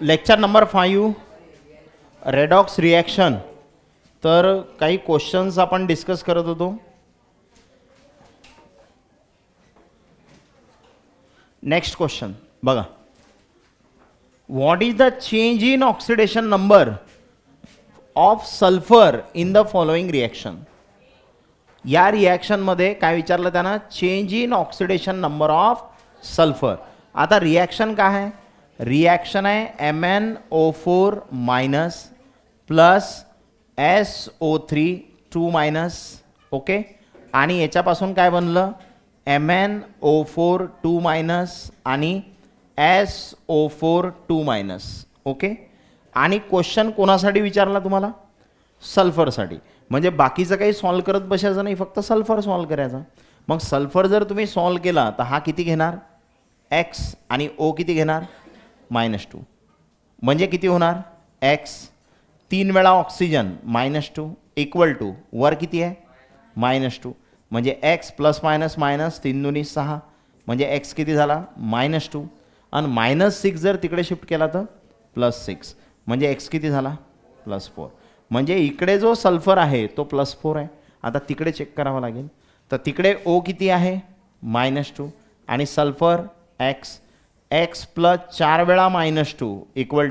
Lecture number 5 redox reaction. तर काही questions आपण डिस्कस करत होतो. नेक्स्ट क्वेश्चन बघा. What is the change in oxidation number of sulphur in the following reaction. या रिॲक्शनमध्ये काय विचारलं त्यांना, change in oxidation number of sulphur. आता रिॲक्शन काय आहे, रिॲक्शन आहे MnO4 minus plus SO3 2 minus. Okay, आणि याच्यापासून काय बनलं, MnO4 2 मायनस आणि SO4 2 मायनस. ओके, आणि क्वेश्चन कोणासाठी विचारला तुम्हाला, सल्फरसाठी. म्हणजे बाकीचं काही सॉल्व करत बसायचं नाही, फक्त सल्फर सॉल्व करायचा. मग सल्फर जर तुम्ही सॉल्व केला तर हा किती घेणार x आणि O किती घेणार -2. म्हणजे किती होणार x 3 वेळा ऑक्सिजन -2 इक्वल टू वर किती आहे -2. म्हणजे x प्लस मायनस मायनस 3 दुनी 6 म्हणजे x किती झाला -2 आणि -6 जर तिकडे शिफ्ट केला तर +6 म्हणजे x किती झाला +4. म्हणजे इकडे जो सल्फर आहे तो +4 आहे. आता तिकडे चेक करावं लागेल. तर तिकडे O किती आहे -2 आणि सल्फर x प्लस 4 वेळा -2 इक्वल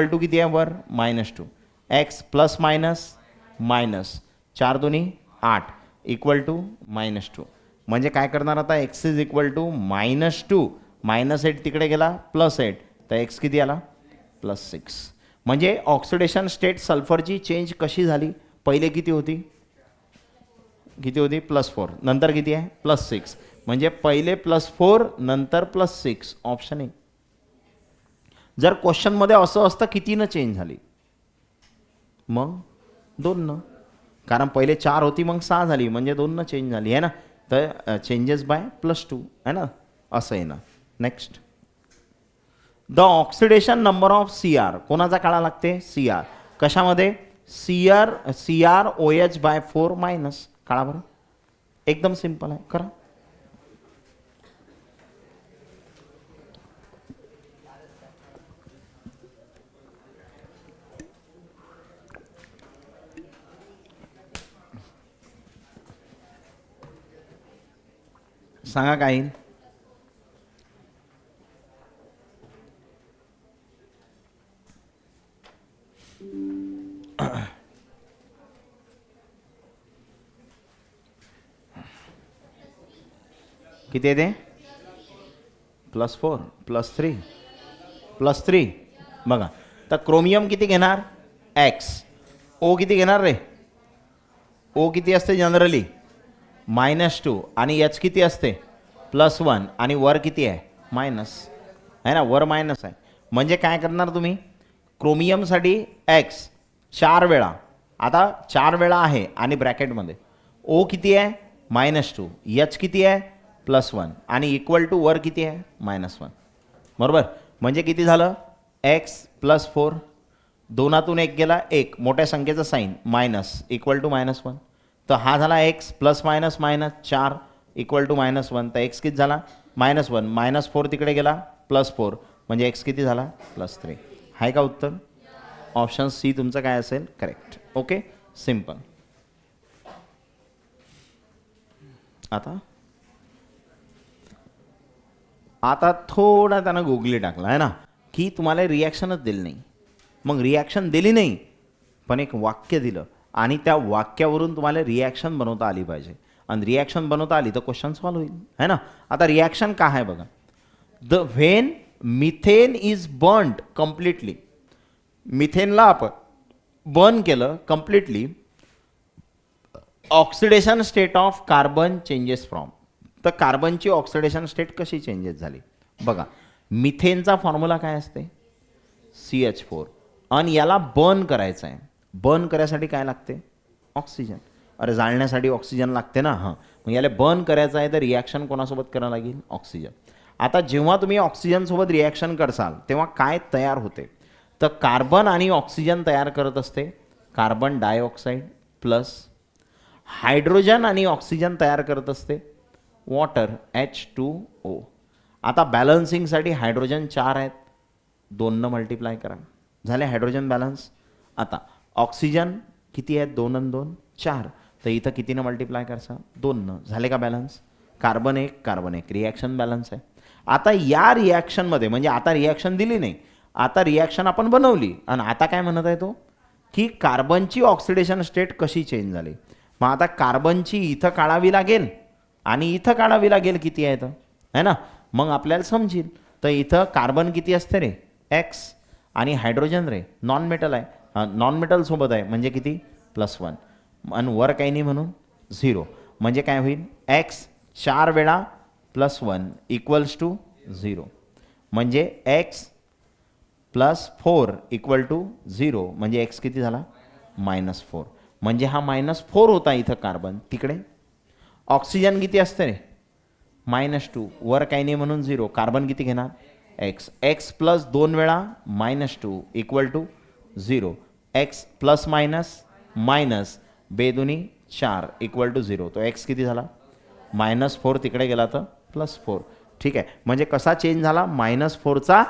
टू किती आहे वर -2. x प्लस मायनस मायनस 4 दुनी 8 इक्वल टू -2. म्हणजे काय करणार आता, x इज इक्वल टू -2 -8 तिकडे गेला +8 तर x किती आला +6. म्हणजे ऑक्सिडेशन स्टेट सल्फरची चेंज कशी झाली, पहिले किती होती +4 नंतर किती आहे +6. म्हणजे पहिले +4 नंतर +6 ऑप्शन आहे. जर क्वेश्चनमध्ये असं असतं कितीनं चेंज झाली, मग 2 कारण पहिले 4 होती मग 6 झाली म्हणजे 2 चेंज झाली आहे ना. तर चेंजेस बाय +2 आहे ना, असं आहे ना. Next, the oxidation number of CR कोणाचा काढा लागते, CR कशामध्ये CrOH/4 मायनस. काढा बरं, एकदम सिंपल आहे, करा. सांगा काय किती आहे ते +4 +3 बघा. तर क्रोमियम किती घेणार x, O किती घेणार रे, O किती असते जनरली -2 आणि H किती असते +1 आणि वर किती आहे मायनस आहे ना, वर मायनस आहे. म्हणजे काय करणार तुम्ही, क्रोमियमसाठी x 4 वेळा, आता 4 वेळा आहे आणि ब्रॅकेटमध्ये O किती आहे -2, H किती आहे +1 आणि इक्वल टू वर किती आहे -1. बरोबर, म्हणजे किती झालं x +4 दोनातून 1 गेला 1 मोठ्या संख्येचा साईन मायनस इक्वल टू -1. तर हा झाला x plus minus minus 4 equal to -1. तर x किती झाला -1 -4 तिकडे गेला +4 म्हणजे x किती झाला +3. आहे का उत्तर, ऑप्शन सी तुमचं काय असेल करेक्ट. Okay, simple. आता थोडा त्यानं गुगली टाकला आहे ना, की तुम्हाला रिॲक्शनच दिली नाही. मग रिॲक्शन दिली नाही पण एक वाक्य दिलं आणि त्या वाक्यावरून तुम्हाला रिॲक्शन बनवता आली पाहिजे. आणि रिॲक्शन बनवता आली तर क्वेश्चन सॉल्व होईल है ना. आता रिॲक्शन काय आहे बघा, the when methane is burned completely, मिथेनला आपण बर्न केलं completely, oxidation state of carbon changes from. तर कार्बनची ऑक्सिडेशन स्टेट कशी चेंजेस झाली बघा. मिथेनचा फॉर्म्युला काय असते CH4 आणि याला बर्न करायचं आहे. बर्न करायसाठी काय लागते ऑक्सिजन. अरे जाळण्यासाठी ऑक्सिजन लागते ना. हां, मग याला बर्न करायचं आहे तर रिॲक्शन कोणासोबत करावं लागेल ऑक्सिजन. आता जेव्हा तुम्ही ऑक्सिजनसोबत रिॲक्शन करसाल तेव्हा काय तयार होते, तर कार्बन आणि ऑक्सिजन तयार करत असते कार्बन डायऑक्साईड प्लस हायड्रोजन आणि ऑक्सिजन तयार करत असते वॉटर H2O. आता बॅलन्सिंगसाठी हायड्रोजन 4 आहेत, 2 मल्टिप्लाय करा, झाले हायड्रोजन बॅलन्स. आता ऑक्सिजन किती आहेत, 2 आणि 2 4, तर इथं कितीनं मल्टिप्लाय करायचं, 2नं, झाले का balance. Carbon 1 carbon 1 reaction balance आहे. आता या रिॲक्शनमध्ये म्हणजे आता रिॲक्शन दिली नाही, आता रिॲक्शन आपण बनवली आणि आता काय म्हणत आहे तो की कार्बनची ऑक्सिडेशन स्टेट कशी चेंज झाली. मग आता कार्बनची इथं काढावी लागेल आणि इथं काढावी लागेल किती आहे तर, है ना. मग आपल्याला समजेल. तर इथं कार्बन किती असते रे, एक्स, आणि हायड्रोजन रे नॉन मेटल आहे, नॉन मेटल सोबत आहे म्हणजे किती +1, आणि वर काही नाही म्हणून 0, म्हणजे काय होईल एक्स 4 वेळा +1 इक्वल्स टू 0, म्हणजे एक्स +4 इक्वल टू 0, म्हणजे एक्स किती झाला -4, म्हणजे हा -4 होता इथं कार्बन. तिकडे ऑक्सिजन किती असते रे -2, वर काही नाही म्हणून 0, कार्बन किती घेणार एक्स, एक्स प्लस 2 वेळा -2 equal to 0, x plus minus बेदुनी 4 equal to 0, तो एक्स किती झाला -4, तिकडे गेला तर +4. ठीक आहे, म्हणजे कसा चेंज झाला -4चा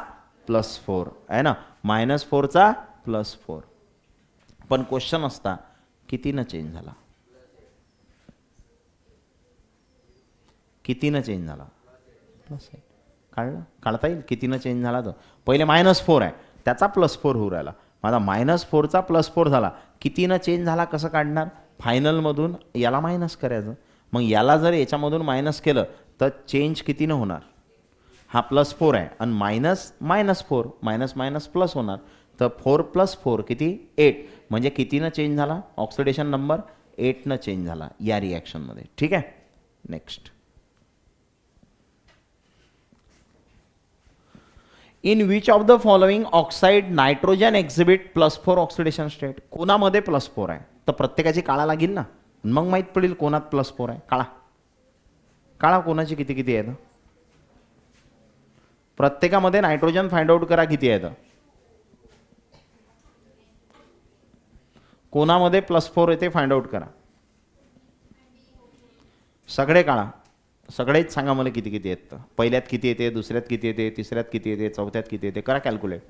+4 आहे ना, -4चा +4. पण क्वेश्चन असता कितीनं चेंज झाला, कितीनं चेंज झाला प्लस आहे, काढता येईल कितीनं चेंज झाला. तर पहिले -4 आहे त्याचा +4 होऊ राहिला, माझा -4चा +4 झाला, कितीनं चेंज झाला कसं काढणार, फायनलमधून याला मायनस करायचं. मग याला जर याच्यामधून मायनस केलं तर चेंज कितीनं होणार, हा +4 आहे आणि -4 मायनस प्लस होणार, तर 4 + 4 किती 8, म्हणजे कितीनं चेंज झाला ऑक्सिडेशन नंबर 8नं चेंज झाला या रिॲक्शनमध्ये. ठीक आहे, next. In which of the following oxide nitrogen exhibit +4 oxidation state. कोणामध्ये +4 आहे तर प्रत्येकाची काळा लागेल ना, मग माहीत पडेल कोणात +4 आहे. काळा काळा कोणाची किती किती आहे, प्रत्येकामध्ये नायट्रोजन फाइंड आउट करा किती आहे. कोणामध्ये +4 येते फाइंड आउट करा, सगळे काळा, सगळेच सांगा मला किती किती आहेत. पहिल्यात किती येते, दुसऱ्यात किती येते, तिसऱ्यात किती येते, चौथ्यात किती येते, करा कॅल्क्युलेट.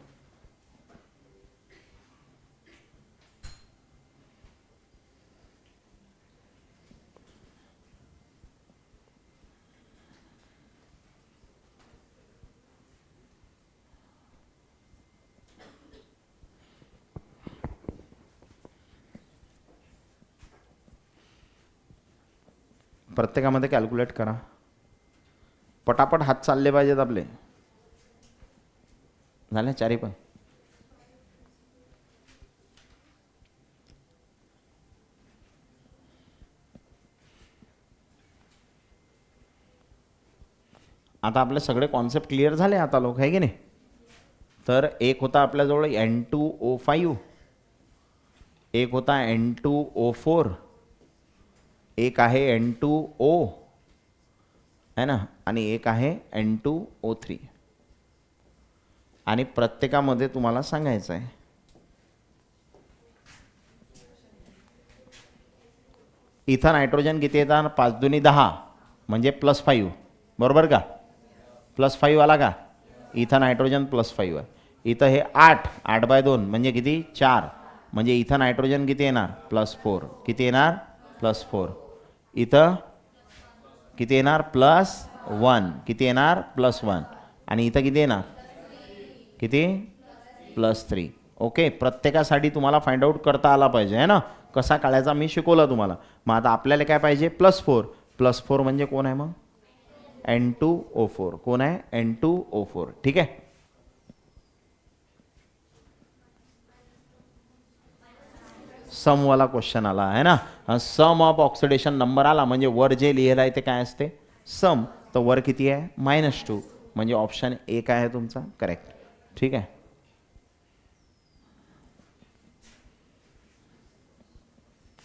प्रत्येकामध्ये कॅल्क्युलेट करा, पटापट हात चालले पाहिजेत आपले. झाले चारी पण. आता आपले सगळे कॉन्सेप्ट क्लिअर झाले आता लोक, आहे की नाही. तर एक होता आपल्याजवळ N2O5, एक होता N2O4, एक आहे N2O है ना, आणि एक आहे N2O3, आणि प्रत्येकामध्ये तुम्हाला सांगायचं आहे इथं नायट्रोजन किती येतात, 5 दुनी 10 म्हणजे +5, बरोबर का, +5 आला का, इथं नायट्रोजन +5 आहे. इथं हे 8/2 म्हणजे किती 4, म्हणजे इथं नायट्रोजन किती येणार +4, किती येणार +4, इथं किती येणार +1, किती येणार +1, आणि इथं किती येणार किती +3. ओके, प्रत्येकासाठी तुम्हाला फाइंड आउट करता आला पाहिजे आहे ना, कसा काढायचा मी शिकवलं तुम्हाला. मग आता आपल्याला काय पाहिजे +4 म्हणजे कोण आहे मग N2O4, कोण आहे N2O4. ठीक आहे, समवाला क्वेश्चन आला आहे ना, सम ऑफ ऑक्सिडेशन नंबर आला म्हणजे वर जे लिहिलं आहे ते काय असते सम, तर वर किती आहे -2, म्हणजे ऑप्शन ए काय आहे तुमचा करेक्ट. ठीक आहे,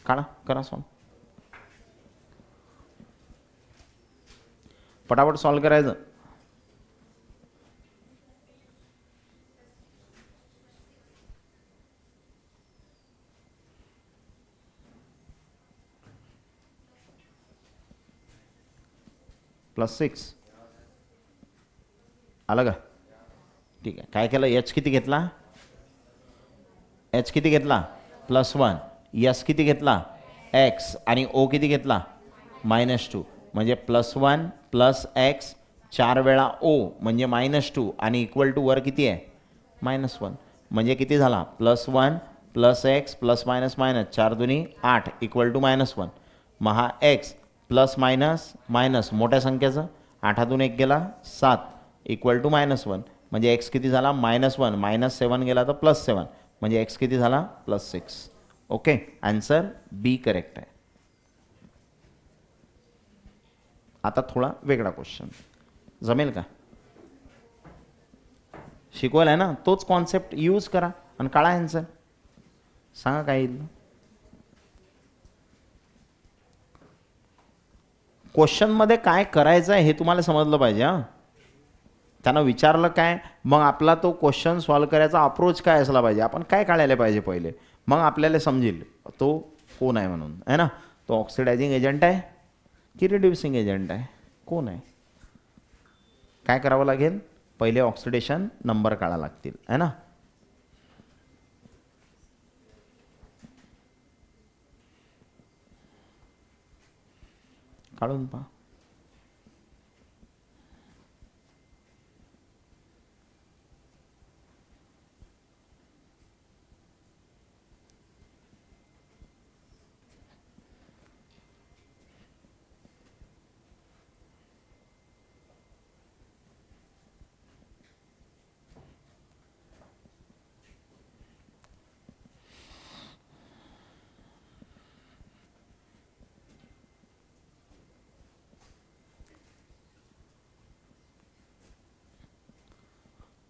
काढा करा सॉल्व, पटापट सॉल्व करायचं. +6 आलं का, ठीक आहे, काय केलं, एच किती घेतला, एच किती घेतला +1, यस किती घेतला एक्स, आणि ओ किती घेतला -2, म्हणजे +1 + x 4 वेळा ओ म्हणजे -2 आणि इक्वल टू वर किती आहे -1, म्हणजे किती झाला +1 + x +- 4 दुनी 8 इक्वल टू -1. मग हा x +- मोठ्या संख्येचं 8तून 1 गेला 7 इक्वल टू -1, म्हणजे x किती झाला -1 -7 गेला तर +7, म्हणजे x किती झाला +6. ओके, आन्सर बी करेक्ट आहे. आता थोडा वेगळा क्वेश्चन, जमेल का, शिकवलं आहे ना, तोच कॉन्सेप्ट यूज करा आणि काढा आन्सर, सांगा काय येईल. क्वेश्चनमध्ये काय करायचं आहे हे तुम्हाला समजलं पाहिजे. हां, त्यांना विचारलं काय, मग आपला तो क्वेश्चन सॉल्व करायचा अप्रोच काय असला पाहिजे, आपण काय काढायला पाहिजे पहिले, मग आपल्याला समजेल तो कोण आहे म्हणून, आहे ना. तो ऑक्सिडायझिंग एजंट आहे की रिड्युसिंग एजंट आहे, कोण आहे. काय करावं लागेल, पहिले ऑक्सिडेशन नंबर काढावं लागतील, आहे ना. काढून पहा.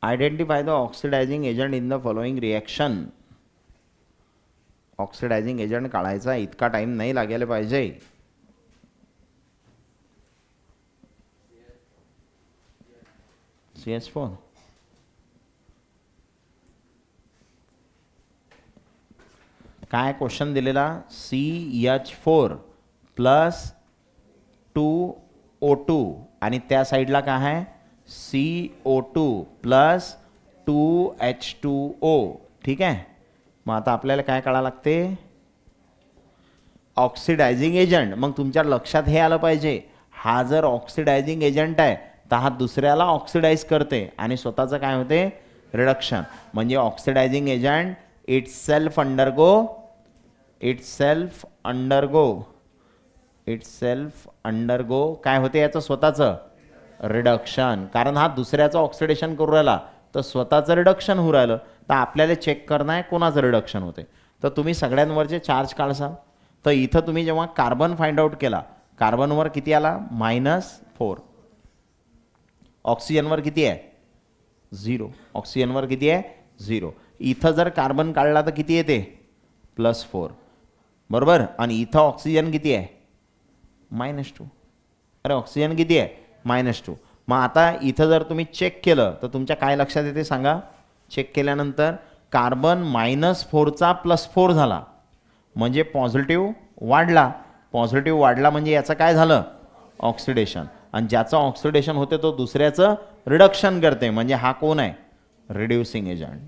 Identify the oxidizing agent in the following reaction. Oxidizing agent काढायचा इतका टाइम नाही लागायला पाहिजे. CH4, काय क्वेश्चन दिलेला, CH4 + 2O2 आणि त्या साईडला काय आहे CO2 + 2H2O. ठीक आहे, मग आता आपल्याला काय काढावं लागते, ऑक्सिडायझिंग एजंट. मग तुमच्या लक्षात हे आलं पाहिजे, हा जर ऑक्सिडायझिंग एजंट आहे तर हा दुसऱ्याला ऑक्सिडाइज करते आणि स्वतःचं काय होते रिडक्शन. म्हणजे oxidizing agent it self undergo काय होते याचं स्वतःचं रिडक्शन. कारण हा दुसऱ्याचं ऑक्सिडेशन करू राहिला तर स्वतःचं रिडक्शन होऊ राहिलं, तर आपल्याला चेक करणं आहे कोणाचं रिडक्शन होते. तर तुम्ही सगळ्यांवरचे चार्ज काढसाल, तर इथं तुम्ही जेव्हा कार्बन फाइंड आउट केला, कार्बनवर किती आला -4, ऑक्सिजनवर किती आहे 0, ऑक्सिजनवर किती आहे 0. इथं जर कार्बन काढला तर किती येते +4, बरोबर. आणि इथं ऑक्सिजन किती आहे -2. अरे ऑक्सिजन किती आहे -2. मग आता इथं जर तुम्ही चेक केलं तर तुमच्या काय लक्षात येते सांगा, चेक केल्यानंतर कार्बन -4चा +4 झाला म्हणजे पॉझिटिव्ह वाढला. पॉझिटिव्ह वाढला म्हणजे याचं काय झालं ऑक्सिडेशन, आणि ज्याचं ऑक्सिडेशन होते तो दुसऱ्याचं रिडक्शन करते, म्हणजे हा कोण आहे रिड्युसिंग एजंट,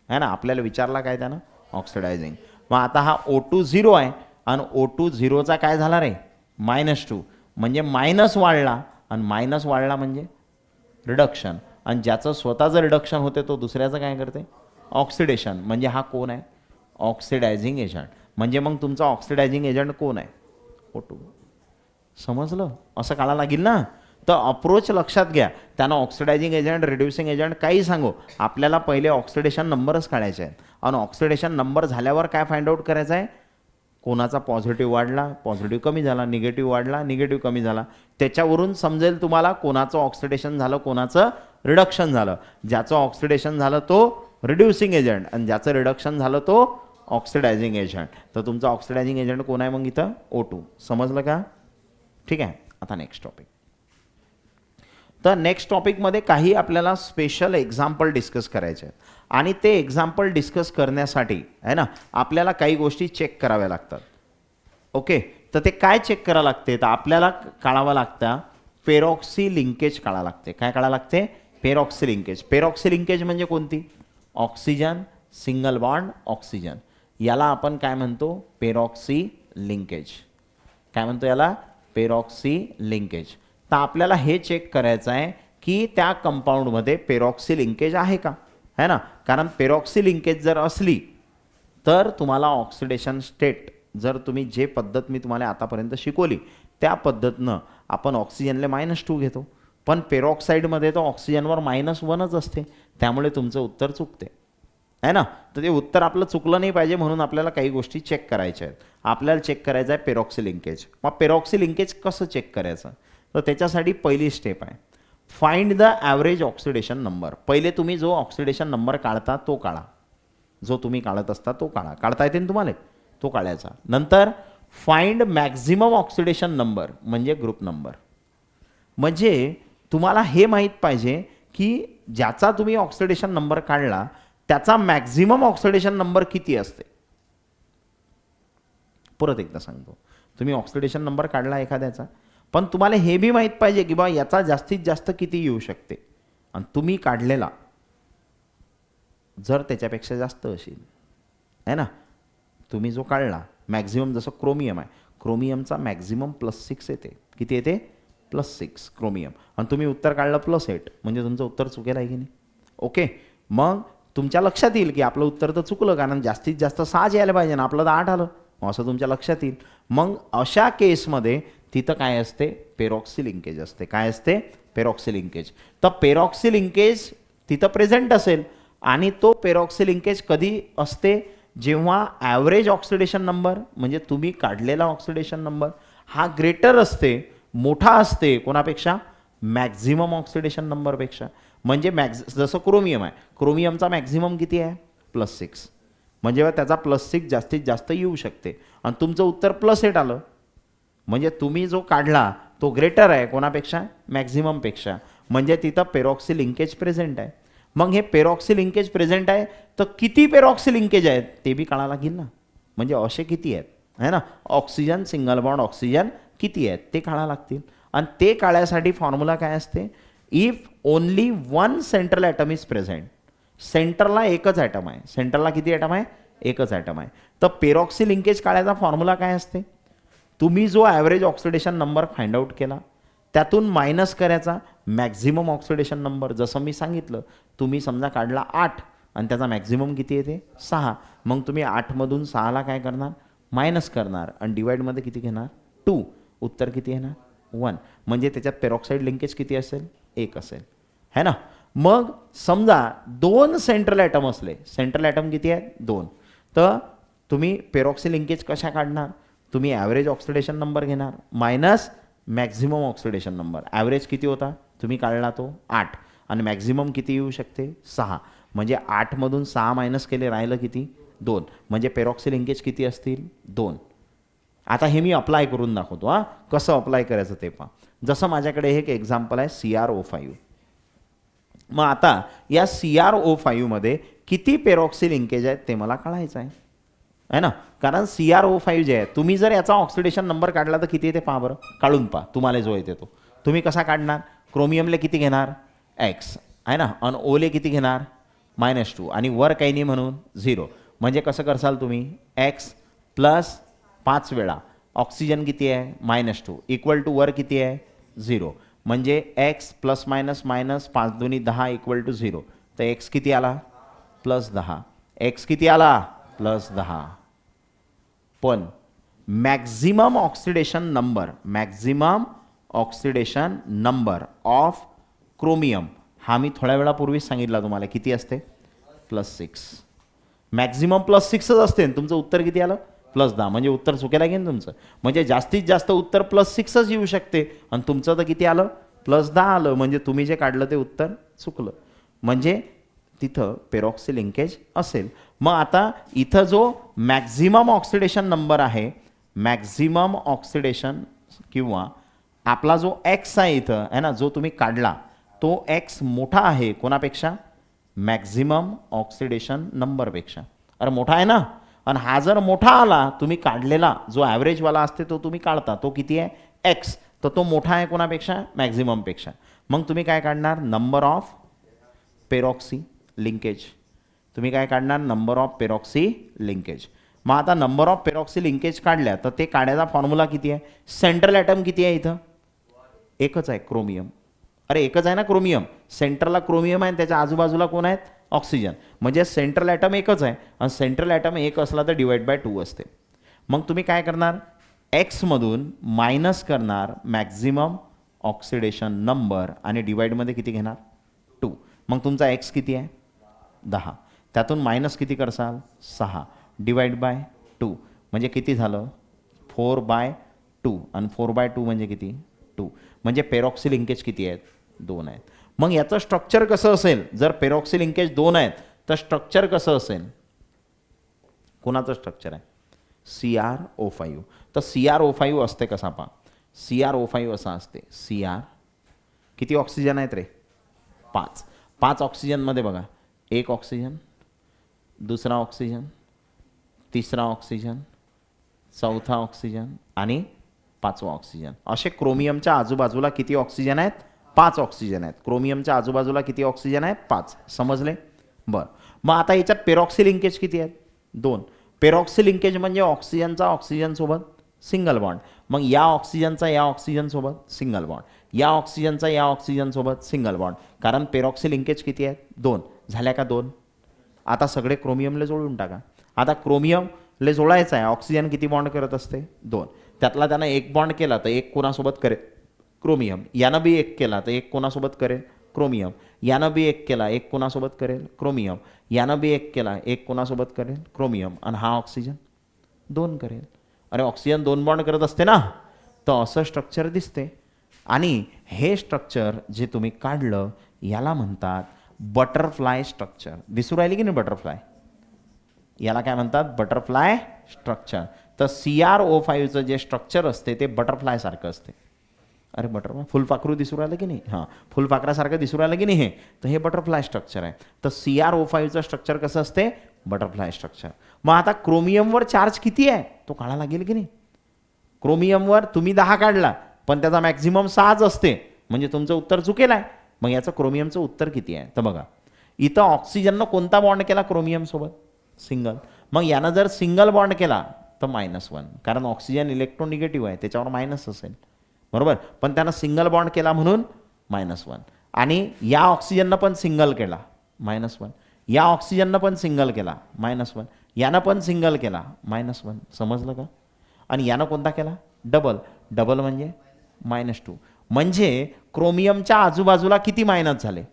है ना. आपल्याला विचारला काय त्यानं ऑक्सिडायझिंग. मग आता हा O2 0 आहे आणि O2 0चा काय झाला रे -2, म्हणजे मायनस वाढला, आणि मायनस वाढला म्हणजे रिडक्शन, आणि ज्याचं स्वतःचं रिडक्शन होते तो दुसऱ्याचं काय करते ऑक्सिडेशन, म्हणजे हा कोण आहे ऑक्सिडायझिंग एजंट. म्हणजे मग तुमचा ऑक्सिडायझिंग एजंट कोण आहे O2. समजलं, असं काढायला लागेल ना. तर अप्रोच लक्षात घ्या, त्यांना ऑक्सिडायझिंग एजंट रिड्युसिंग एजंट काही सांगू, आपल्याला पहिले ऑक्सिडेशन नंबरच काढायचे आहेत. आणि ऑक्सिडेशन नंबर झाल्यावर काय फाइंड आउट करायचं आहे, कोणाचा पॉझिटिव्ह वाढला पॉझिटिव्ह कमी झाला, निगेटिव्ह वाढला निगेटिव्ह कमी झाला, त्याच्यावरून समजेल तुम्हाला कोणाचं ऑक्सिडेशन झालं कोणाचं रिडक्शन झालं. ज्याचं ऑक्सिडेशन झालं तो रिड्युसिंग एजंट आणि ज्याचं रिडक्शन झालं तो ऑक्सिडायझिंग एजंट. तर तुमचा ऑक्सिडायझिंग एजंट कोण आहे मग इथं O2. समजलं का, ठीक आहे. आता नेक्स्ट टॉपिक. तर नेक्स्ट टॉपिकमध्ये काही आपल्याला स्पेशल एक्झाम्पल डिस्कस करायचे आहेत, आणि ते एक्झाम्पल डिस्कस करण्यासाठी आहे ना आपल्याला काही गोष्टी चेक कराव्या लागतात. ओके, तर ते काय चेक करावं लागते, तर आपल्याला काढावं लागतं पेरॉक्सी लिंकेज काढावं लागते. काय काढावं लागते पेरॉक्सी लिंकेज. पेरॉक्सी लिंकेज म्हणजे कोणती? ऑक्सिजन सिंगल बॉन्ड ऑक्सिजन, याला आपण काय म्हणतो? पेरॉक्सी लिंकेज. काय म्हणतो याला? पेरॉक्सी लिंकेज. तर आपल्याला हे चेक करायचं आहे की त्या कंपाऊंडमध्ये पेरॉक्सी लिंकेज आहे का, है ना. कारण पेरॉक्सी लिंकेज जर असली तर तुम्हाला ऑक्सिडेशन स्टेट, जर तुम्ही जे पद्धत मी तुम्हाला आतापर्यंत शिकवली त्या पद्धतीनं आपण ऑक्सिजनले -2 घेतो, पण पेरॉक्साईडमध्ये तर ऑक्सिजनवर -1च असते, त्यामुळे तुमचं उत्तर चुकते, आहे ना. तर ते उत्तर आपलं चुकलं नाही पाहिजे म्हणून आपल्याला काही गोष्टी चेक करायच्या आहेत. आपल्याला चेक करायचं आहे पेरॉक्सी लिंकेज. मग पेरॉक्सी लिंकेज कसं चेक करायचं? तर त्याच्यासाठी पहिली स्टेप आहे find the average oxidation number. पहिले तुम्ही जो ऑक्सिडेशन नंबर काढता तो काढा, जो तुम्ही काढत असता तो काढा. काढता येते ना तुम्हाला, तो काढायचा. नंतर फाइंड मॅक्झिमम ऑक्सिडेशन नंबर म्हणजे ग्रुप नंबर. म्हणजे तुम्हाला हे माहीत पाहिजे की ज्याचा तुम्ही ऑक्सिडेशन नंबर काढला त्याचा मॅक्झिमम ऑक्सिडेशन नंबर किती असते. परत एकदा सांगतो, तुम्ही ऑक्सिडेशन नंबर काढला एखाद्याचा, पण तुम्हाला हे बी माहीत पाहिजे की बा याचा जास्तीत जास्त किती येऊ शकते, आणि तुम्ही काढलेला जर त्याच्यापेक्षा जास्त असेल, आहे ना, तुम्ही जो काढला मॅक्झिमम, जसं क्रोमियम आहे, क्रोमियमचा मॅक्झिमम +6 येते. किती येते? +6 क्रोमियम, आणि तुम्ही उत्तर काढलं +8, म्हणजे तुमचं उत्तर चुकेल आहे की नाही. ओके, मग तुमच्या लक्षात येईल की आपलं उत्तर तर चुकलं, कारण जास्तीत जास्त 6 यायला पाहिजे ना, आपलं तर 8 आलं, असं तुमच्या लक्षात येईल. मग अशा केसमध्ये तिथं काय असते? पेरॉक्सी लिंकेज असते. काय असते? पेरॉक्सी लिंकेज. तर पेरॉक्सी लिंकेज तिथं प्रेझेंट असेल, आणि तो पेरॉक्सी लिंकेज कधी असते? जेव्हा ॲव्हरेज ऑक्सिडेशन नंबर म्हणजे तुम्ही काढलेला ऑक्सिडेशन नंबर हा ग्रेटर असते, मोठा असते कोणापेक्षा? Maximum oxidation नंबरपेक्षा. म्हणजे जसं क्रोमियम आहे, क्रोमियमचा मॅक्झिमम किती आहे? +6, म्हणजे त्याचा +6 जास्तीत जास्त येऊ शकते, आणि तुमचं उत्तर +8 आलं, म्हणजे तुम्ही जो काढला तो ग्रेटर आहे कोणापेक्षा? मॅक्झिममपेक्षा. म्हणजे तिथं पेरॉक्सी लिंकेज प्रेझेंट आहे. मग हे पेरॉक्सी लिंकेज प्रेझेंट आहे तर किती पेरॉक्सी लिंकेज आहेत ते बी काढायला लागेल ना. म्हणजे असे किती आहेत, है ना, ऑक्सिजन सिंगल बॉन्ड ऑक्सिजन किती आहेत ते काढायला लागतील. आणि ते काढण्यासाठी फॉर्म्युला काय असते? If only one central atom is present. सेंटरला एकच ॲटम आहे. सेंटरला किती ॲटम आहे? एकच ॲटम आहे. तर पेरॉक्सी लिंकेज काढायचा फॉर्म्युला काय असते? तुम्ही जो average oxidation number find out केला त्यातून मायनस करायचा मॅक्झिमम ऑक्सिडेशन नंबर. जसं मी सांगितलं, तुम्ही समजा काढला 8 आणि त्याचा मॅक्झिमम किती येते? 6. मग तुम्ही 8मधून 6ला काय करणार? मायनस करणार, आणि डिवाइडमध्ये किती घेणार? 2. उत्तर किती येणार? 1. म्हणजे त्याच्यात पेरॉक्साईड लिंकेज किती असेल? 1 असेल, है ना. मग समजा 2 सेंट्रल ॲटम असले, सेंट्रल ॲटम किती आहेत? 2. तर तुम्ही पेरॉक्सी लिंकेज कशा काढणार? तुम्ही ॲव्हरेज ऑक्सिडेशन नंबर घेणार minus maximum oxidation number. Average किती होता? तुम्ही काढला तो 8, आणि मॅक्झिमम किती येऊ शकते? 6. म्हणजे 8मधून 6 मायनस केले, राहिलं किती? 2. म्हणजे पेरॉक्सी लिंकेज किती असतील? 2. आता हे मी अप्लाय करून दाखवतो. हां, कसं अप्लाय करायचं ते पहा. जसं माझ्याकडे एक एक्झाम्पल आहे CrO5. मग आता या CrO5मध्ये किती पेरॉक्सी लिंकेज आहेत ते मला काढायचं आहे ना. कारण CrO5 जे आहे, तुम्ही जर याचा ऑक्सिडेशन नंबर काढला तर किती येते पहा बरं, काढून पहा, तुम्हाला जो येते तो. तुम्ही कसा काढणार? क्रोमियमले किती घेणार? X, आहे ना, आणि ओले किती घेणार? -2, आणि वर काही नाही म्हणून 0. म्हणजे कसं करसाल तुम्ही? X + 5 वेळा ऑक्सिजन किती आहे? -2 इक्वल टू वर किती आहे? 0. म्हणजे X ± 5 दुनी 10 इक्वल टू 0. तर X किती आला? +10. X किती आला? +10. पण maximum oxidation number of chromium हा मी थोड्या वेळापूर्वीच सांगितला तुम्हाला किती असते? +6. मॅक्झिमम +6च असते. तुमचं उत्तर किती आलं? +10. म्हणजे उत्तर चुकेला गेलं तुमचं. म्हणजे जास्तीत जास्त उत्तर +6च येऊ शकते, आणि तुमचं तर किती आलं? +10 आलं. म्हणजे तुम्ही जे काढलं ते उत्तर चुकलं. म्हणजे तिथं पेरॉक्सी लिंकेज असेल. मग आता इथं जो मॅक्झिमम ऑक्सिडेशन नंबर आहे, मॅक्झिमम ऑक्सिडेशन किंवा आपला जो X आहे इथं, आहे ना, जो तुम्ही काढला तो X मोठा आहे कोणापेक्षा? Maximum oxidation नंबरपेक्षा. अरे मोठा आहे ना. आणि हा जर मोठा आला, तुम्ही काढलेला जो ॲव्हरेजवाला असते तो तुम्ही काढता, तो किती आहे? X. तर तो मोठा आहे कोणापेक्षा? मॅक्झिममपेक्षा. मग तुम्ही काय काढणार? Number of पेरॉक्सी linkage. तुम्ही काय काढणार? Number of पेरॉक्सी linkage. मग आता नंबर ऑफ पेरॉक्सी लिंकेज काढल्या तर ते काढायचा फॉर्म्युला किती आहे? सेंट्रल ॲटम किती आहे इथं? एकच आहे, क्रोमियम. अरे एकच आहे ना क्रोमियम, सेंटरला क्रोमियम आहे, त्याच्या आजूबाजूला कोण आहेत? ऑक्सिजन. म्हणजे सेंट्रल ॲटम एकच आहे आणि सेंट्रल ॲटम एक असला तर डिवाइड बाय 2 असते. मग तुम्ही काय करणार? एक्समधून मायनस करणार मॅक्झिमम ऑक्सिडेशन नंबर आणि डिवाइडमध्ये किती घेणार? 2. मग तुमचा एक्स किती आहे? 10. त्यातून मायनस किती करसाल? 6 डिवाइड बाय 2 म्हणजे किती झालं? 4/2 आणि 4/2 म्हणजे किती? 2. म्हणजे पेरॉक्सी लिंकेज किती आहेत? 2 आहेत. मग याचं स्ट्रक्चर कसं असेल? जर पेरॉक्सी लिंकेज 2 आहेत तर स्ट्रक्चर कसं असेल? कोणाचं स्ट्रक्चर आहे? CrO5. तर CrO5 असते कसा पहा? CrO5 असा असते. Cr किती ऑक्सिजन आहेत रे? 5. 5 ऑक्सिजनमध्ये बघा, एक ऑक्सिजन, दुसरा ऑक्सिजन, तिसरा ऑक्सिजन, चौथा ऑक्सिजन आणि 5वा ऑक्सिजन. असे क्रोमियमच्या आजूबाजूला किती ऑक्सिजन आहेत? 5 ऑक्सिजन आहेत. क्रोमियमच्या आजूबाजूला किती ऑक्सिजन आहेत? 5. समजले? बरं. मग आता याच्यात पेरॉक्सी लिंकेज किती आहेत? 2. पेरॉक्सी लिंकेज म्हणजे ऑक्सिजनचा ऑक्सिजनसोबत सिंगल बॉन्ड. मग या ऑक्सिजनचा या ऑक्सिजनसोबत सिंगल बॉन्ड, या ऑक्सिजनचा या ऑक्सिजनसोबत सिंगल बॉन्ड. कारण पेरॉक्सी लिंकेज किती आहेत? 2. झाल्या का 2? आता सगळे क्रोमियमला जोडून टाका. आता क्रोमियमला जोडायचं आहे, ऑक्सिजन किती बॉन्ड करत असते? 2. त्यातला त्यानं एक बॉन्ड केला तर एक कोणासोबत करेल? क्रोमियम. यानं बी एक केला तर एक कोणासोबत करेल? क्रोमियम. यानं बी एक केला, एक कोणासोबत करेल? क्रोमियम. यानं बी एक केला, एक कोणासोबत करेल? क्रोमियम. आणि हा ऑक्सिजन 2 करेल. अरे ऑक्सिजन 2 बॉन्ड करत असते ना, तर असं स्ट्रक्चर दिसते. आणि हे स्ट्रक्चर जे तुम्ही काढलं याला म्हणतात बटरफ्लाय स्ट्रक्चर. दिसू राहिली की नाही बटरफ्लाय? याला काय म्हणतात? Butterfly structure. तर CrO5चं जे स्ट्रक्चर असते ते बटरफ्लाय सारखं असते. अरे बटरफ्लाय फुलपाखरू दिसू राहिलं की नाही? हां, फुलपाखरासारखं दिसू राहिलं की नाही हे? तर हे बटरफ्लाय स्ट्रक्चर आहे. तर CrO5चं स्ट्रक्चर कसं असते? Butterfly structure. मग आता क्रोमियमवर चार्ज किती आहे तो काढा लागेल की नाही? क्रोमियमवर तुम्ही 10 काढला पण त्याचा मॅक्झिमम 6च असते, म्हणजे तुमचं उत्तर चुकेल आहे. मग याचं क्रोमियमचं उत्तर किती आहे? तर बघा, इथं ऑक्सिजननं कोणता बॉन्ड केला क्रोमियमसोबत? सिंगल. मग यानं जर सिंगल बॉन्ड केला तर -1, कारण ऑक्सिजन इलेक्ट्रोनिगेटिव्ह आहे, त्याच्यावर मायनस असेल, बरोबर. पण त्यानं सिंगल बॉन्ड केला म्हणून -1. आणि या ऑक्सिजननं पण सिंगल केला -1, या ऑक्सिजननं पण सिंगल केला -1, यानं पण सिंगल केला -1. समजलं का? आणि यानं कोणता केला? डबल. डबल म्हणजे -2. म्हणजे क्रोमियमच्या आजूबाजूला किती मायनस झाले?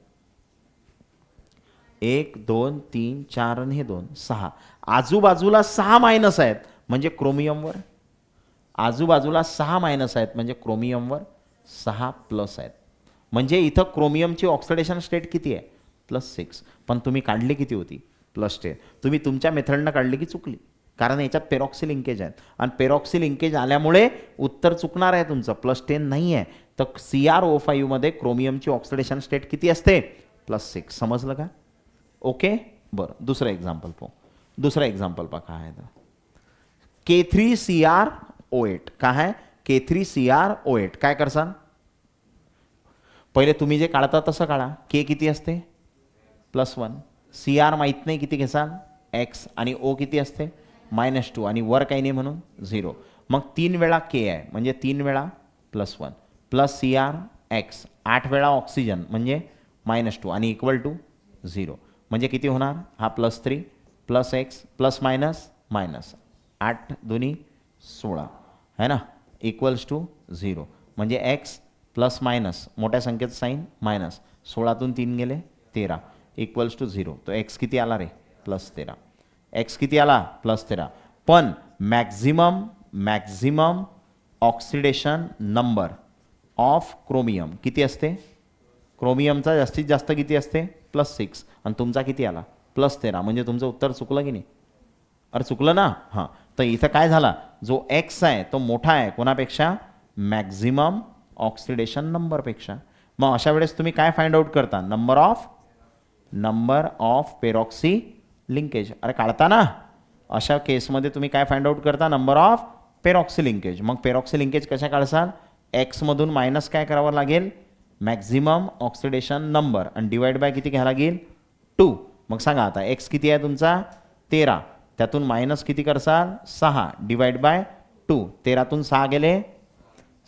1 2 3 4 आणि हे 2 6. आजूबाजूला 6 मायनस आहेत म्हणजे क्रोमियमवर आजूबाजूला 6 मायनस आहेत म्हणजे क्रोमियमवर 6 प्लस आहेत. म्हणजे इथं क्रोमियमची ऑक्सिडेशन स्टेट किती आहे? +6. पण तुम्ही काढली किती होती? +10. तुम्ही तुमच्या मेथडनं काढली की चुकली? कारण याच्यात पेरॉक्सी लिंकेज आहेत आणि पेरॉक्सी लिंकेज आल्यामुळे उत्तर चुकणार आहे तुमचं. +10 नाही आहे. तर CrO5 मध्ये क्रोमियमची ऑक्सिडेशन स्टेट किती असते? +6. समजलं का? ओके. बरं, दुसरं एक्झाम्पल पाहू. दुसरं एक्झाम्पल पहा काय आहे. K3CrO8 काय आहे? K3CrO8 काय करसान? पहिले तुम्ही जे काढता तसं काढा. K किती असते? +1. Cr माहीत नाही किती घेसाल? X. आणि O किती असते? -2. आणि वर काही नाही म्हणून 0. मग 3 वेळा K आहे म्हणजे 3 वेळा +1 प्लस Cr X. 8 वेळा ऑक्सिजन म्हणजे -2 आणि इक्वल टू 0. म्हणजे किती होणार? हा +3 + X प्लस मायनस मायनस 8 दुनी 16 है ना, इक्वल्स टू 0. म्हणजे X प्लस मायनस मोठ्या संख्येचं साईन मायनस 16तून 3 गेले 13 इक्वल्स टू 0. तो X किती आला रे? +13. X किती आला? +13. पण maximum oxidation number of chromium किती असते? क्रोमियमचा जास्तीत जास्त किती असते? +6. आणि तुमचा किती आला? +13. म्हणजे तुमचं उत्तर चुकलं की नाही? अरे चुकलं ना. हां, तर इथं काय झाला? जो X आहे तो मोठा आहे कोणापेक्षा? Maximum oxidation नंबरपेक्षा. मग अशा वेळेस तुम्ही काय फाइंड आउट करता? Number of पेरॉक्सी linkage. अरे काढता ना. अशा केसमध्ये तुम्ही काय फाइंड आउट करता? Number of पेरॉक्सी linkage. मग पेरॉक्सी लिंकेज कशा काढसाल? X मधून मायनस काय करावं लागेल? मॅक्झिमम ऑक्सिडेशन नंबर आणि डिवाइड बाय किती घ्यायला लागेल 2. मग सांगा आता एक्स किती आहे तुमचा 13, त्यातून मायनस किती करसाल 6 डिवाइड बाय 2. 13तून 6 गेले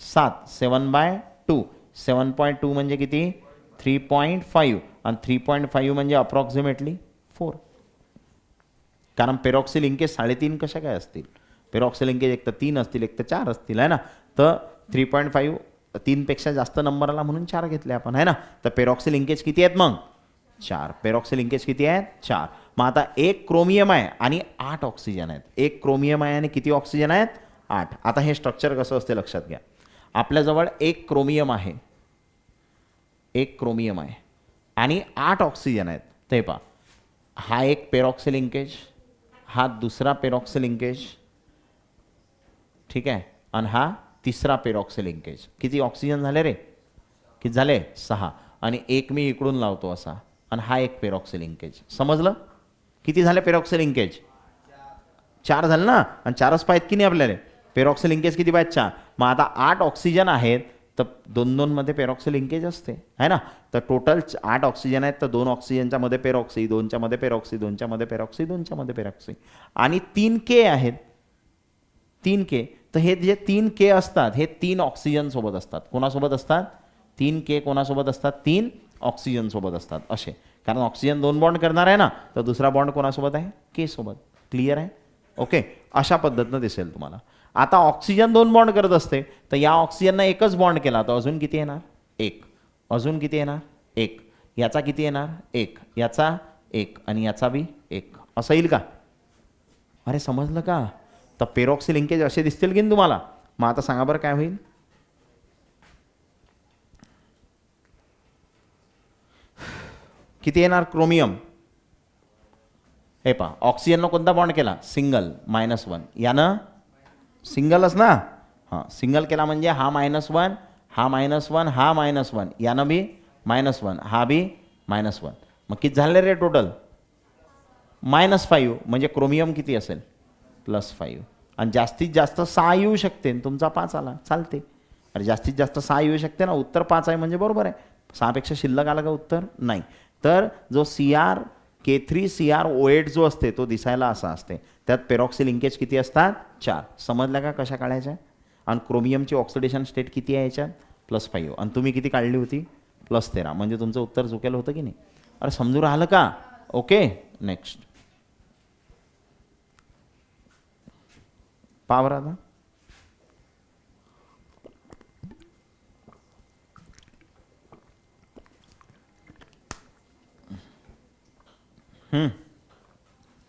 7, 7/2. 7.2 म्हणजे किती 3.5 आणि 3.5 म्हणजे अप्रॉक्सिमेटली 4. कारण पेरॉक्सी लिंकेज 3.5 कशा काय असतील, पेरॉक्सी लिंकेज एक तर 3 असतील एक तर 4 असतील आहे ना. तर 3.5 3पेक्षा जास्त नंबर आला म्हणून 4 घेतले आपण आहे ना. तर पेरॉक्सी लिंकेज किती आहेत मग 4. पेरॉक्सी लिंकेज किती आहेत 4. मग आता एक क्रोमियम आहे आणि 8 ऑक्सिजन आहेत. एक क्रोमियम आहे आणि किती ऑक्सिजन आहेत 8. आता हे स्ट्रक्चर कसं असते लक्षात घ्या. आपल्याजवळ एक क्रोमियम आहे, एक क्रोमियम आहे आणि 8 ऑक्सिजन आहेत. ते पहा, हा एक पेरॉक्सी लिंकेज, हा दुसरा पेरॉक्सी लिंकेज, ठीक आहे, आणि हा तिसरा पेरॉक्सी लिंकेज. किती ऑक्सिजन झाले रे, किती झाले 6. आणि एक मी इकडून लावतो असा, आणि हा एक पेरॉक्सी लिंकेज. समजलं किती झाले पेरॉक्सी लिंकेज 4 झाले ना. आणि 4च पाहिजेत की नाही आपल्याला, पेरॉक्सी लिंकेज किती पाहिजे 4. मग आता 8 ऑक्सिजन आहेत तर 2-2 मध्ये पेरॉक्सी लिंकेज असते आहे ना. तर टोटल 8 ऑक्सिजन आहेत तर 2 ऑक्सिजनच्या मध्ये पेरॉक्सी, 2च्या मध्ये पेरॉक्सी, 2च्या मध्ये पेरॉक्सी, 2च्या मध्ये पेरॉक्सी. आणि 3 के आहेत, 3 के. तर हे जे 3 के असतात हे 3 ऑक्सिजन सोबत असतात. कोणासोबत असतात 3 के, कोणासोबत असतात 3 ऑक्सिजन सोबत असतात असे. कारण ऑक्सिजन 2 बॉन्ड करणार आहे ना, तर दुसरा बॉन्ड कोणासोबत आहे के सोबत. क्लिअर आहे ओके. अशा पद्धतीनं दिसेल तुम्हाला. आता ऑक्सिजन 2 बॉन्ड करत असते तर या ऑक्सिजननं एकच बॉन्ड केला तर अजून किती येणार 1, अजून किती येणार 1, याचा किती येणार 1, याचा 1 आणि याचा बी 1. असं येईल का. अरे समजलं का. तर पेरॉक्सी लिंकेज असे दिसतील की तुम्हाला. मग आता सांगा बरं काय होईल. किती येणार क्रोमियम. हे पहा, ऑक्सिजननं कोणता बॉन्ड केला सिंगल -1. यानं सिंगलच ना. हां, सिंगल केला म्हणजे हा -1, हा -1, हा -1, यानं बी -1, हा बी -1. मग किती झाले रे टोटल -5. म्हणजे क्रोमियम किती असेल +5. आणि जास्तीत जास्त 6 येऊ शकते, तुमचा 5 आला चालते. अरे जास्तीत जास्त 6 येऊ शकते ना, उत्तर 5 आहे म्हणजे बरोबर आहे. 6पेक्षा शिल्लक आला का उत्तर नाही. तर जो CR K3CrO8 जो असते तो दिसायला असा असते. त्यात पेरॉक्सी लिंकेज किती असतात 4. समजलं का कशा काढायच्या. आणि क्रोमियमची ऑक्सिडेशन स्टेट किती आहे याच्यात +5. आणि तुम्ही किती काढली होती +13. म्हणजे तुमचं उत्तर चुकेल होतं की नाही. अरे समजून राहिलं का. Okay next power. आता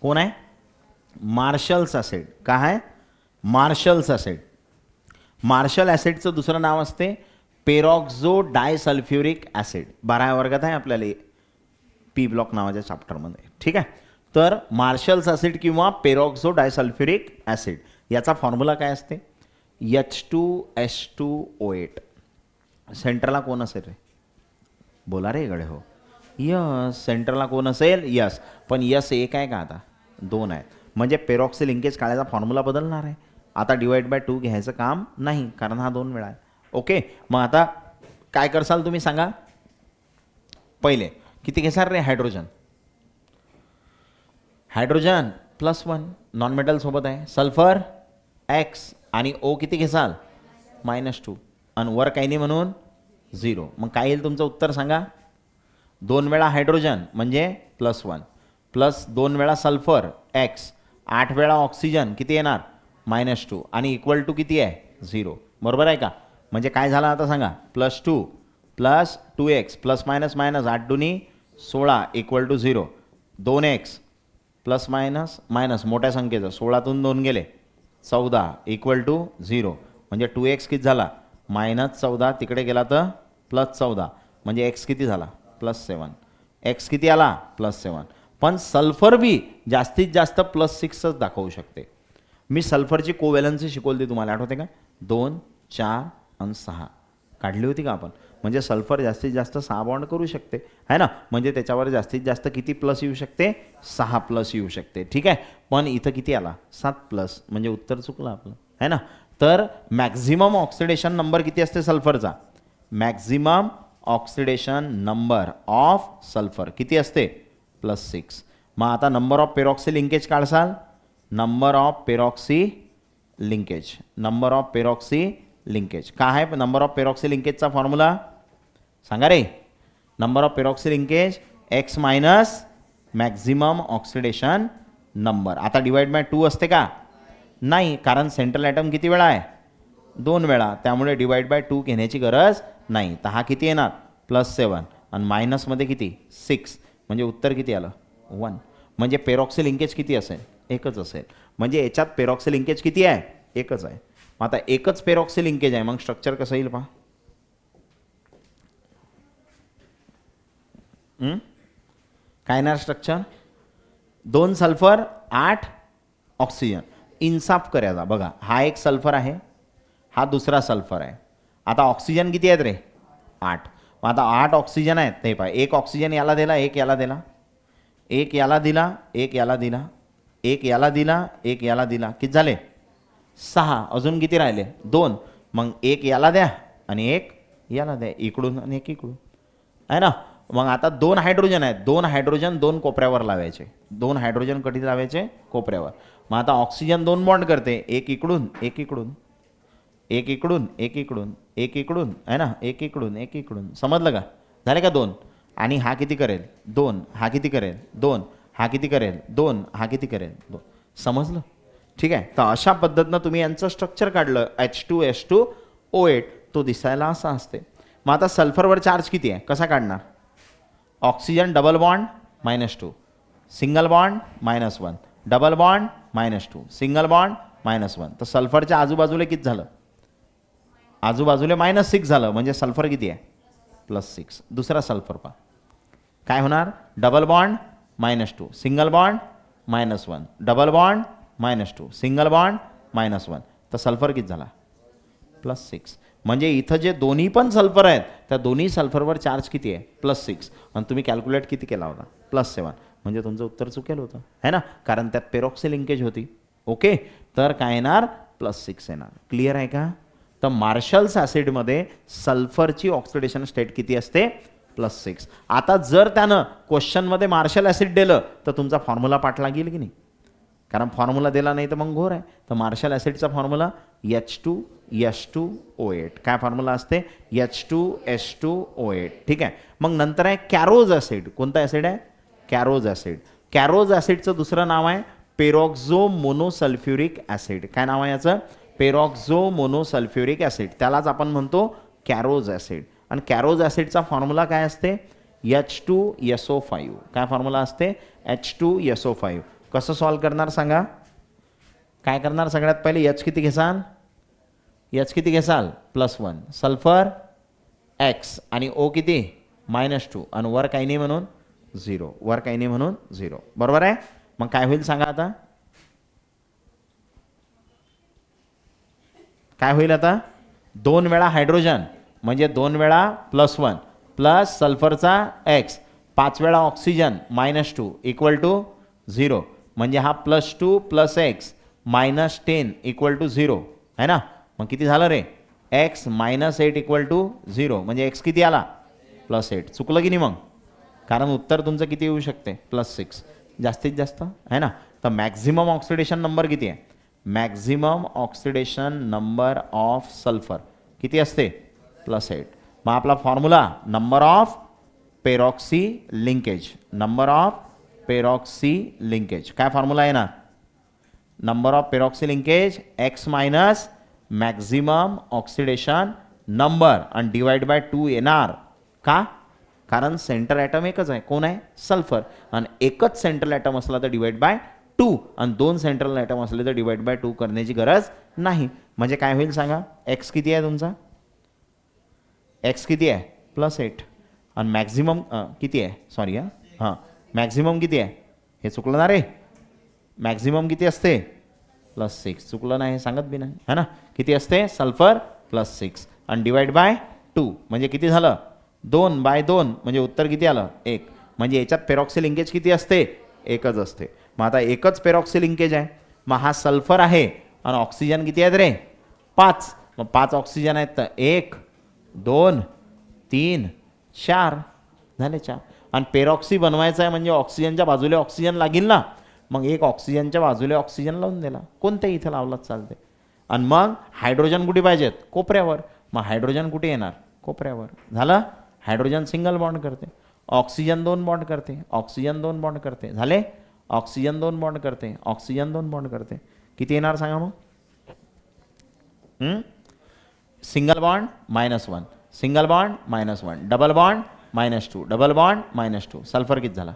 कोण आहे मार्शल्स ॲसिड. काय आहे मार्शल्स ॲसिड. मार्शल ॲसिडचं दुसरं नाव असते पेरॉक्झो डायसल्फ्युरिक ॲसिड. 12व्या वर्गात आहे आपल्याला पी ब्लॉक नावाच्या चॅप्टरमध्ये. ठीक आहे. तर मार्शल्स ॲसिड किंवा पेरॉक्झो डायसल्फ्युरिक ॲसिड याचा फॉर्म्युला काय असते H2SO8. सेंटरला कोण असेल रे बोला रे गडे. हो यस, सेंटरला कोण असेल यस. पण यस एक आहे का आता 2 आहेत. म्हणजे पेरॉक्सी लिंकेज काढायचा फॉर्म्युला बदलणार आहे. आता डिवाइड बाय 2 घ्यायचं काम नाही कारण हा 2 वेळा आहे. ओके. मग आता काय करसाल तुम्ही सांगा. पहिले किती घेसाल रे हायड्रोजन. हायड्रोजन +1 नॉन मेटल सोबत आहे. सल्फर X आणि O किती घेसाल -2 आणि वर काही नाही म्हणून 0. मग काय येईल तुमचं उत्तर सांगा. 2 वेळा हायड्रोजन म्हणजे +1 प्लस 2 वेळा सल्फर X 8 वेळा ऑक्सिजन किती येणार -2 आणि इक्वल टू किती आहे 0. बरोबर आहे का. म्हणजे काय झालं आता सांगा +2 plus 2x plus minus minus 8 दुनी 16 equal to 0. 2x plus minus minus मोठ्या संख्येचं 16तून 2 गेले 14 इक्वल टू 0. म्हणजे 2x किती झाला -14 तिकडे गेला तर +14 म्हणजे x किती झाला +7. x किती आला +7. पण सल्फर बी जास्तीत जास्त +6च दाखवू शकते. मी सल्फरची कोव्हॅलन्सी शिकवली तुम्हाला आठवते का 2 4 आणि 6 काढली होती का आपण. म्हणजे सल्फर जास्तीत जास्त 6 बॉन्ड करू शकते है ना. म्हणजे त्याच्यावर जास्तीत जास्त किती प्लस येऊ शकते 6 प्लस येऊ शकते. ठीक आहे. पण इथं किती आला 7 प्लस म्हणजे उत्तर चुकलं आपलं है ना. तर मॅक्झिमम ऑक्सिडेशन नंबर किती असते सल्फरचा. Maximum oxidation number of sulphur किती असते +6. मग आता number of पेरॉक्सी linkage काढसाल number of पेरॉक्सी linkage number of पेरॉक्सी linkage काय आहे नंबर ऑफ पेरॉक्सी लिंकेजचा फॉर्म्युला सांगा रे. Number of पेरॉक्सी linkage x minus maximum oxidation number. आता डिवाइड बाय 2 असते का नाही कारण सेंट्रल ॲटम किती वेळा आहे 2 वेळा त्यामुळे डिवाइड बाय 2 घेण्याची गरज नाही. तर हा किती येणार +7 आणि मायनसमध्ये किती 6 म्हणजे उत्तर किती आलं 1. म्हणजे पेरॉक्सी लिंकेज किती असेल एकच असेल. म्हणजे याच्यात पेरॉक्सी लिंकेज किती आहे एकच आहे. मग आता एकच पेरॉक्सी लिंकेज आहे मग स्ट्रक्चर कसं येईल पहा. काय येणार स्ट्रक्चर 2 सल्फर 8 ऑक्सिजन. इन्साफ करायचा बघा हा एक सल्फर आहे हा दुसरा सल्फर आहे. आता ऑक्सिजन किती आहेत रे 8. मग आता 8 ऑक्सिजन आहेत ते पहा एक ऑक्सिजन याला दिला एक याला दिला एक याला दिला एक याला दिला एक याला दिला एक याला दिला किती झाले 6. अजून किती राहिले 2. मग एक याला द्या आणि एक याला द्या इकडून आणि एक इकडून आहे ना. मग आता 2 हायड्रोजन आहेत 2 हायड्रोजन 2 कोपऱ्यावर लावायचे 2 हायड्रोजन कधी लावायचे कोपऱ्यावर. मग आता ऑक्सिजन 2 बॉन्ड करते एक इकडून एक इकडून एक इकडून एक इकडून एक इकडून आहे ना एक इकडून एक इकडून समजलं का झाले का 2. आणि हा किती करेल 2 हा किती करेल 2 हा किती करेल 2 हा किती करेल 2. समजलं ठीक आहे. तर अशा पद्धतीनं तुम्ही यांचं स्ट्रक्चर काढलं H2SO8 तो दिसायला असा असते. मग आता सल्फरवर चार्ज किती आहे कसा काढणार oxygen double bond -2 single bond -1 double bond -2 single bond -1. तर सल्फरच्या आजूबाजूला किती झालं आजूबाजूला -6 झालं म्हणजे सल्फर किती आहे +6. दुसरा सल्फर पहा काय होणार double bond -2 single bond -1 double bond -2 single bond -1. तर सल्फर किती झाला +6. म्हणजे इथं जे दोन्ही पण सल्फर आहेत त्या दोन्ही सल्फरवर चार्ज किती आहे +6 आणि तुम्ही कॅल्क्युलेट किती केला होता +7. म्हणजे तुमचं उत्तर चुकेल होतं है ना कारण त्यात पेरॉक्सी लिंकेज होती. ओके तर काय येणार +6 येणार. क्लिअर आहे का. तर मार्शल्स ॲसिडमध्ये सल्फरची ऑक्सिडेशन स्टेट किती असते +6. आता जर त्यानं क्वेश्चनमध्ये मार्शल ॲसिड दिलं तर तुमचा फॉर्म्युला पाठ लागेल की नाही कारण फॉर्म्युला दिला नाही तर मग घोर आहे. तर मार्शल ॲसिडचा फॉर्म्युला H2SO8 काय फॉर्म्युला असते H2SO8 ठीक आहे. मग नंतर आहे कॅरोज ॲसिड. कोणता ॲसिड आहे कॅरोज ॲसिड. कॅरोज ॲसिडचं दुसरं नाव आहे पेरॉक्झो मोनोसल्फ्युरिक ॲसिड. काय नाव आहे याचं पेरॉक्झो मोनोसल्फ्युरिक ॲसिड. त्यालाच आपण म्हणतो कॅरोज ॲसिड. आणि कॅरोज ॲसिडचा फॉर्म्युला काय असते H2SO5. काय फॉर्म्युला असते H2SO5. कसं सॉल्व करणार सांगा काय करणार सगळ्यात पहिले H किती घेसाल H किती घेसाल +1 सल्फर X आणि O किती -2 आणि वर काही नाही म्हणून 0 वर काही नाही म्हणून 0 बरोबर आहे. मग काय होईल सांगा आता काय होईल आता 2 वेळा हायड्रोजन म्हणजे 2 वेळा +1 प्लस सल्फरचा X 5 वेळा ऑक्सिजन -2 = 0 म्हणजे हा +2 + X -10 = 0 है ना. मग किती झालं रे X -8 = 0 म्हणजे X किती आला +8. चुकलं की नाही मग कारण उत्तर तुमचं किती येऊ शकते +6 जास्तीत जास्त है ना. तर मॅक्झिमम ऑक्सिडेशन नंबर किती आहे maximum oxidation number of sulphur किती असते +8. मग आपला formula number of पेरॉक्सी linkage number of पेरॉक्सी linkage काय फॉर्म्युला आहे ना number of पेरॉक्सी linkage X minus maximum oxidation number आणि डिवाइड बाय 2 येणार का कारण सेंटर ॲटम एकच आहे कोण आहे सल्फर आणि एकच सेंट्रल ॲटम असला तर डिवाइड बाय 2 आणि 2 सेंट्रल ॲटम असले तर डिवाइड बाय 2 करण्याची गरज नाही. म्हणजे काय होईल सांगा X किती आहे तुमचा X किती आहे +8 आणि मॅक्झिमम किती आहे सॉरी हां मॅक्झिमम किती आहे हे चुकलं ना रे मॅक्झिमम किती असते +6 चुकलं नाही सांगत बी नाही है ना. किती असते सल्फर +6 आणि डिवाइड बाय 2 म्हणजे किती झालं 2/2 म्हणजे उत्तर किती आलं 1. म्हणजे याच्यात पेरॉक्सी लिंकेज किती असते एकच असते. मग आता एकच पेरॉक्सी लिंकेज आहे मग हा सल्फर आहे आणि ऑक्सिजन किती आहेत रे 5. मग 5 ऑक्सिजन आहेत तर 1 2 3 4 झाले 4. आणि पेरॉक्सी बनवायचं आहे म्हणजे ऑक्सिजनच्या बाजूला ऑक्सिजन लागेल ना, मग एक ऑक्सिजनच्या बाजूला ऑक्सिजन लावून दिला, कोणत्याही इथं लावलाच चालते. आणि मग हायड्रोजन कुठे पाहिजेत, कोपऱ्यावर, मग हायड्रोजन कुठे येणार, कोपऱ्यावर. झालं. हायड्रोजन सिंगल बॉन्ड करते, ऑक्सिजन 2 बॉन्ड करते, ऑक्सिजन 2 बॉन्ड करते, झाले. ऑक्सिजन 2 बॉन्ड करते, ऑक्सिजन 2 बॉन्ड करते, किती येणार सांगा मग. Single bond -1, single bond -1, double bond -2, double bond -2, sulphur किती झाला,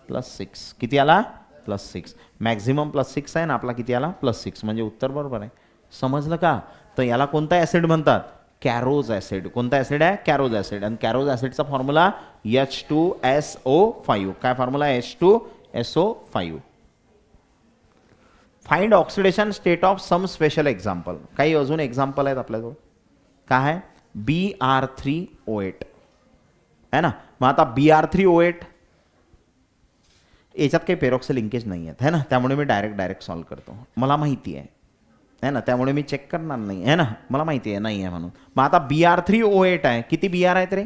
+6. किती आला, +6. मॅक्झिमम +6 आहे ना आपला, किती आला, +6. म्हणजे उत्तर बरोबर आहे. समजलं का. तर याला कोणता ॲसिड म्हणतात, कॅरोज ॲसिड. कोणता ॲसिड आहे, कॅरोज ॲसिड. आणि कॅरोज ॲसिडचा फॉर्म्युला H2SO5. काय formula, H2SO5. Find oxidation state of some special example. काही अजून एक्झाम्पल आहेत आपल्याजवळ. काय आहे, Br3O8 आहे ना. मग आता Br3O8 याच्यात काही पेरॉक्सी लिंकेज नाही आहेत है ना, त्यामुळे मी डायरेक्ट सॉल्व करतो. मला माहिती आहे ना, त्यामुळे मी चेक करणार नाही आहे ना, मला माहिती आहे नाही आहे म्हणून. मग आता Br3O8 आहे, किती Br आहेत रे,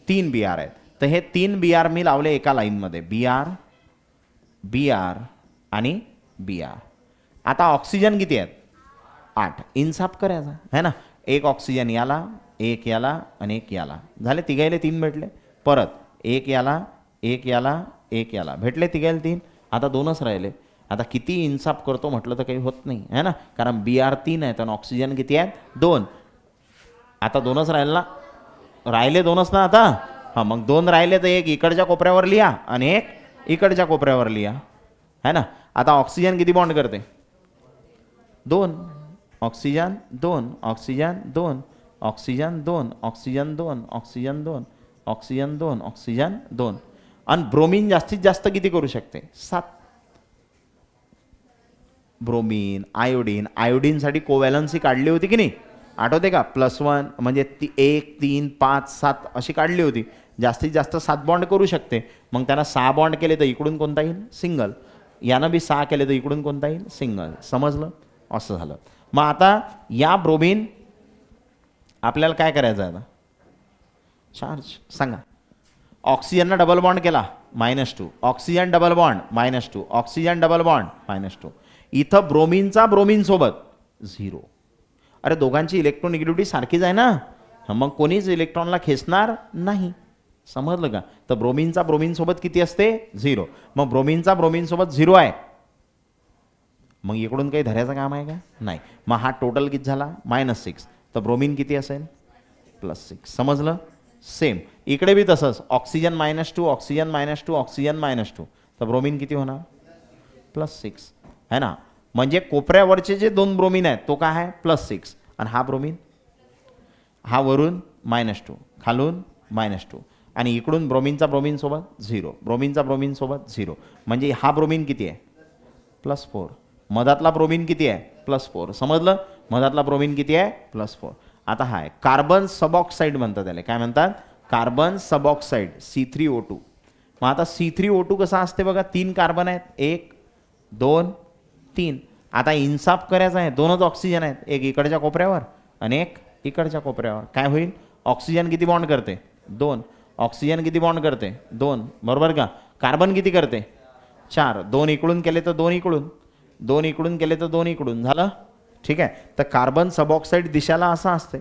3 Br आहेत. तर हे 3 Br मी लावले एका लाईनमध्ये, Br आणि Br. आता ऑक्सिजन किती आहेत, 8. इन्साफ करायचा है ना. एक ऑक्सिजन याला, एक याला आणि एक याला, झाले. तिघायले 3 भेटले. परत एक याला, एक याला, एक याला, भेटले तिघायला 3. आता 2च राहिले. आता किती इन्साफ करतो म्हटलं तर काही होत नाही है ना, कारण Br 3 आहेत आणि ऑक्सिजन किती आहेत, 2. आता 2च राहिले ना, राहिले 2च ना आता. हां, मग 2 राहिले तर एक इकडच्या कोपऱ्यावर लिहा आणि एक इकडच्या कोपऱ्यावर लिहा है ना. आता ऑक्सिजन किती बॉन्ड करते, 2. Oxygen 2, oxygen 2, oxygen 2, oxygen 2, oxygen 2, oxygen 2, oxygen 2. आणि ब्रोमीन जास्तीत जास्त किती करू शकते, 7. Bromine, iodine. आयोडीनसाठी कोव्हॅलन्सी काढली होती की नाही, आठवते का, +1 म्हणजे 1, 3, 5, 7 अशी काढली होती. जास्तीत जास्त 7 बॉन्ड करू शकते. मग त्याला 6 बॉन्ड केले तर इकडून कोणता येईल, सिंगल. यानं बी 6 केले तर इकडून कोणता येईल, सिंगल. समजलं, असं झालं. मग आता या ब्रोमीन आपल्याला काय करायचं आहे आता, चार्ज सांगा. ऑक्सिजननं डबल बॉन्ड केला, -2. Oxygen double bond -2, oxygen double bond -2. इथं ब्रोमीनचा ब्रोमीनसोबत 0. अरे दोघांची इलेक्ट्रोनिगेटिव्हिटी सारखीच आहे ना, मग कोणीच इलेक्ट्रॉनला खेचणार नाही. समजलं का. तर ब्रोमीनचा ब्रोमीनसोबत किती असते, 0. मग ब्रोमीनचा ब्रोमीनसोबत 0 आहे, मग इकडून काही धरायचं काम आहे का, नाही. मग हा टोटल किती झाला, -6. तर ब्रोमीन किती असेल, +6. समजलं. सेम इकडे बी तसंच, ऑक्सिजन -2, ऑक्सिजन -2, ऑक्सिजन -2. तर ब्रोमीन किती होणार, +6 है ना. म्हणजे कोपऱ्यावरचे जे 2 ब्रोमीन आहेत तो काय आहे, +6. आणि हा ब्रोमीन, हा वरून -2, खालून -2 आणि इकडून ब्रोमीनचा ब्रोमीनसोबत 0, ब्रोमीनचा ब्रोमीनसोबत 0. म्हणजे हा ब्रोमीन किती आहे, +4. मधातला ब्रोमीन किती आहे, +4. समजलं. मधातला ब्रोमीन किती आहे, +4. आता हा आहे कार्बन सबऑक्साईड म्हणतात त्याला. काय म्हणतात, कार्बन सबऑक्साईड, C3O2. मग आता C3O2 कसा असते बघा, 3 कार्बन आहेत, 1, 2, 3. आता इन्साफ करायचा आहे, 2च ऑक्सिजन आहेत, एक इकडच्या कोपऱ्यावर आणि एक इकडच्या कोपऱ्यावर. काय होईल, ऑक्सिजन किती बॉन्ड करते, 2. ऑक्सिजन किती बॉन्ड करते, 2. बरोबर का. कार्बन किती करते, 4. 2 इकडून केले तर 2 इकडून, 2 इकडून केले तर 2 इकडून, झालं. ठीक आहे. तर कार्बन सबऑक्साईड दिशाला असा असते.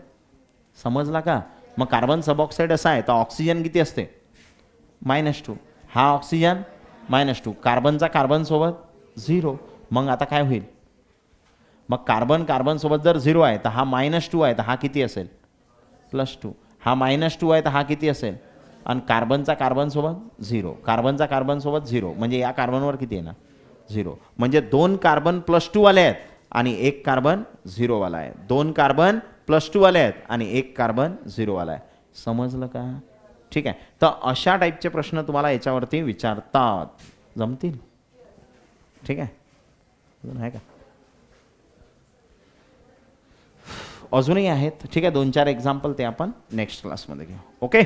समजला का. मग कार्बन सबऑक्साईड असा आहे तर ऑक्सिजन किती असते, -2. हा ऑक्सिजन -2, कार्बनचा कार्बनसोबत 0. मग आता काय होईल, मग कार्बन कार्बनसोबत जर 0 आहे तर हा -2 आहे तर हा किती असेल, +2. हा -2 आहे तर हा किती असेल, आणि कार्बनचा कार्बनसोबत 0, कार्बनचा कार्बनसोबत 0. म्हणजे या कार्बनवर किती येणार, 0. म्हणजे 2 कार्बन +2 वाले आहेत आणि 1 कार्बन 0 वाला आहे. 2 कार्बन +2 वाले आहेत आणि 1 कार्बन 0 वाला आहे. समजलं का. ठीक आहे. तर अशा टाईपचे प्रश्न तुम्हाला याच्यावरती विचारतात, जमतील. ठीक आहे. अजून आहे का, अजूनही आहेत. ठीक आहे. 2-4 एक्झाम्पल ते आपण नेक्स्ट क्लासमध्ये घेऊ. ओके.